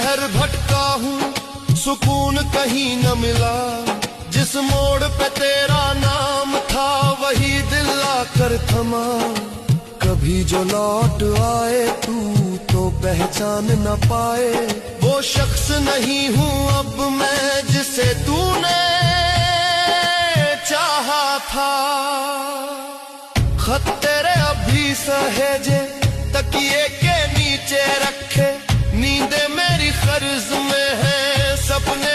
शहर भटका हूँ, सुकून कहीं न मिला। जिस मोड़ पे तेरा नाम था वही दिल आकर थमा। कभी जो लौट आए तू तो पहचान न पाए। वो शख्स नहीं हूँ अब मैं जिसे तूने चाहा था। खत तेरे अभी सहेजे तकिए के नीचे रखे। नींदे मेरी कर्ज में है, सपने